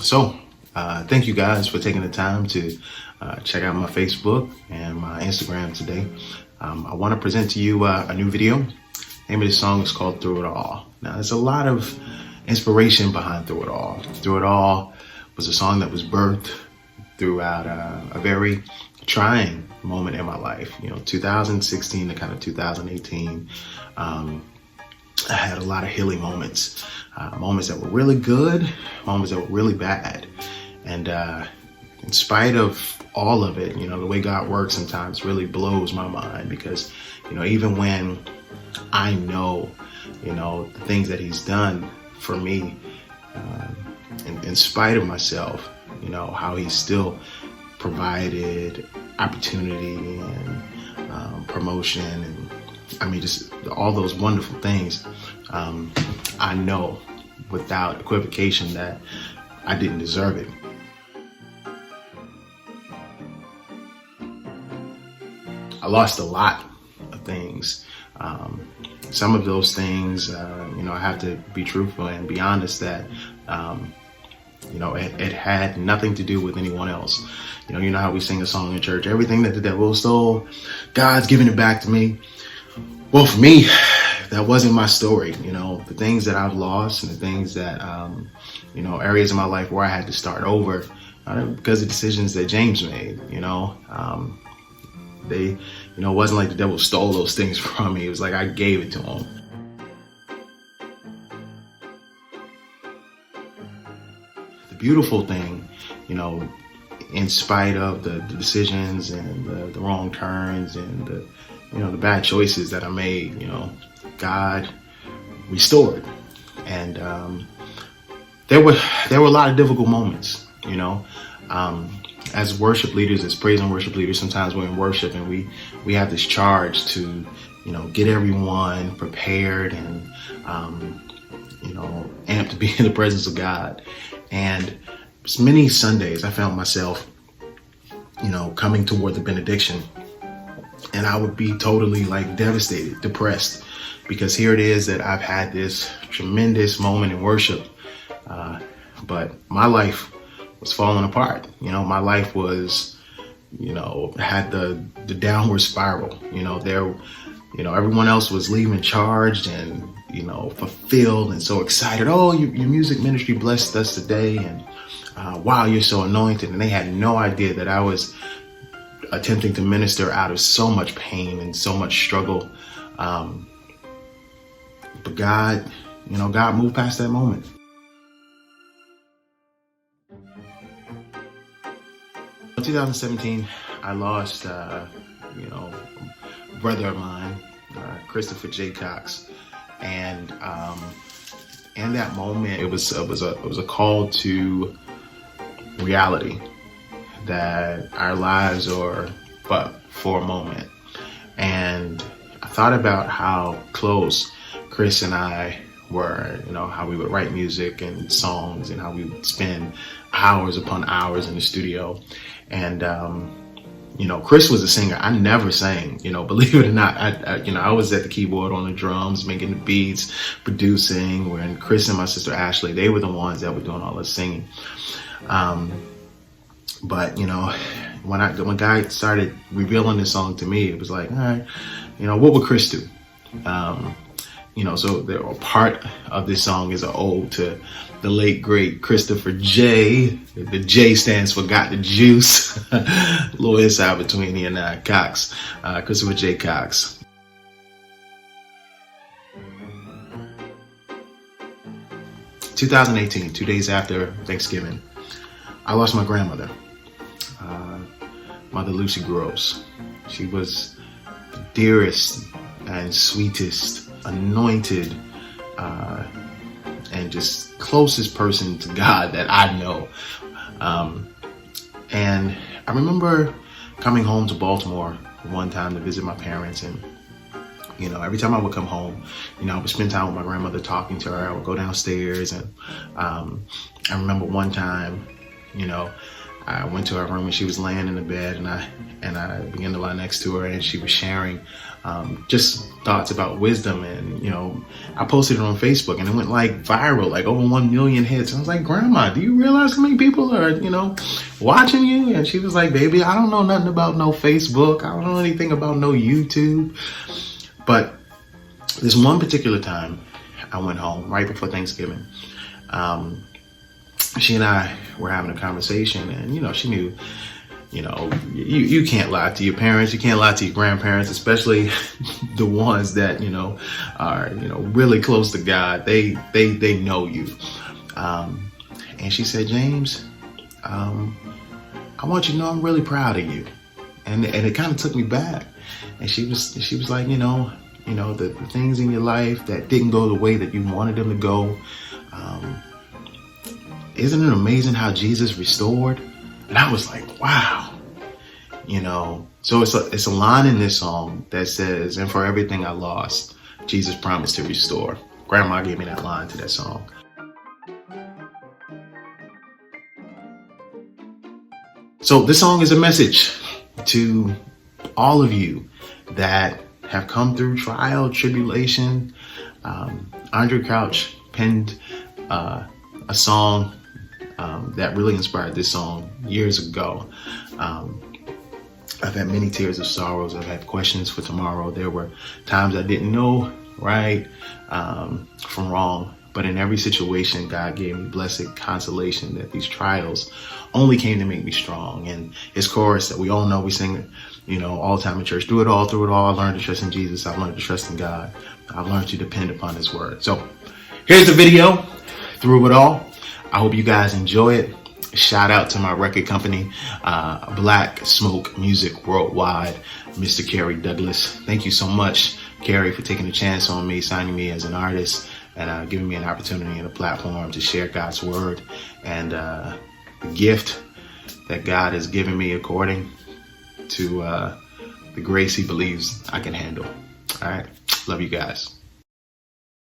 Thank you guys for taking the time to check out my Facebook and my Instagram today. I want to present to you a new video. The name of the song is called Through It All. Now, there's a lot of inspiration behind Through It All. Through It All was a song that was birthed throughout a very trying moment in my life. 2016 to kind of 2018. I had a lot of healing moments, moments that were really good, moments that were really bad. And in spite of all of it, the way God works sometimes really blows my mind because, even when I know, the things that He's done for me, in spite of myself, how He's still provided opportunity and promotion and just all those wonderful things. I know without equivocation that I didn't deserve it. I lost a lot of things. Some of those things, I have to be truthful and be honest that, it had nothing to do with anyone else. You know how we sing a song in church, everything that the devil stole, God's giving it back to me. Well, for me, that wasn't my story. The things that I've lost and the things that, areas in my life where I had to start over because of decisions that James made, they, it wasn't like the devil stole those things from me. It was like I gave it to him. The beautiful thing, in spite of the decisions and the wrong turns and the bad choices that I made, God restored. And there were a lot of difficult moments, as worship leaders, as praise and worship leaders. Sometimes we're in worship and we have this charge to, get everyone prepared and, amped to be in the presence of God. And many Sundays I found myself, coming toward the benediction, and I would be totally devastated, depressed, because here it is that I've had this tremendous moment in worship, but my life was falling apart. My life was, had the downward spiral. Everyone else was leaving charged and, fulfilled and so excited. Oh, your music ministry blessed us today. And wow, you're so anointed. And they had no idea that I was attempting to minister out of so much pain and so much struggle. But God, God moved past that moment. In 2017, I lost, a brother of mine, Christopher J. Cox, and in that moment, it was a call to reality that our lives are but for a moment. And I thought about how close Chris and I were, how we would write music and songs and how we would spend hours upon hours in the studio. And, Chris was a singer. I never sang, believe it or not. I was at the keyboard on the drums, making the beats, producing, when Chris and my sister Ashley, they were the ones that were doing all the singing. But, when God started revealing this song to me, it was like, all right, what would Chris do? So a part of this song is an ode to the late, great Christopher J. The J stands for Got the Juice. A little inside between he and Cox, Christopher J. Cox. "2018, 2 days after Thanksgiving, I lost my grandmother, Mother Lucy Gross. She was the dearest and sweetest, anointed, and just closest person to God that I know. And I remember coming home to Baltimore one time to visit my parents, and every time I would come home, I would spend time with my grandmother, talking to her. I would go downstairs, and I remember one time, I went to her room and she was laying in the bed, and I began to lie next to her, and she was sharing just thoughts about wisdom. And I posted it on Facebook, and it went like viral, like over 1 million hits. I was like, Grandma, do you realize how many people are watching you? And she was like, baby, I don't know nothing about no Facebook. I don't know anything about no YouTube. But this one particular time, I went home right before Thanksgiving. She and I were having a conversation, and she knew, you can't lie to your parents, you can't lie to your grandparents, especially the ones that are really close to God. They know you. And she said, James, I want you to know I'm really proud of you. And it kind of took me back. And she was like, the things in your life that didn't go the way that you wanted them to go. Isn't it amazing how Jesus restored? And I was like, wow. So it's a line in this song that says, and for everything I lost, Jesus promised to restore. Grandma gave me that line to that song. So this song is a message to all of you that have come through trial, tribulation. Andre Crouch penned a song that really inspired this song years ago. I've had many tears of sorrows. I've had questions for tomorrow. There were times I didn't know right from wrong. But in every situation, God gave me blessed consolation that these trials only came to make me strong. And his chorus that we all know, we sing all the time in church, through it all, I learned to trust in Jesus. I've learned to trust in God. I've learned to depend upon his word. So here's the video, Through It All. I hope you guys enjoy it. Shout out to my record company, Black Smoke Music Worldwide, Mr. Kerry Douglas. Thank you so much, Kerry, for taking a chance on me, signing me as an artist, and giving me an opportunity and a platform to share God's word and the gift that God has given me according to the grace he believes I can handle. All right. Love you guys.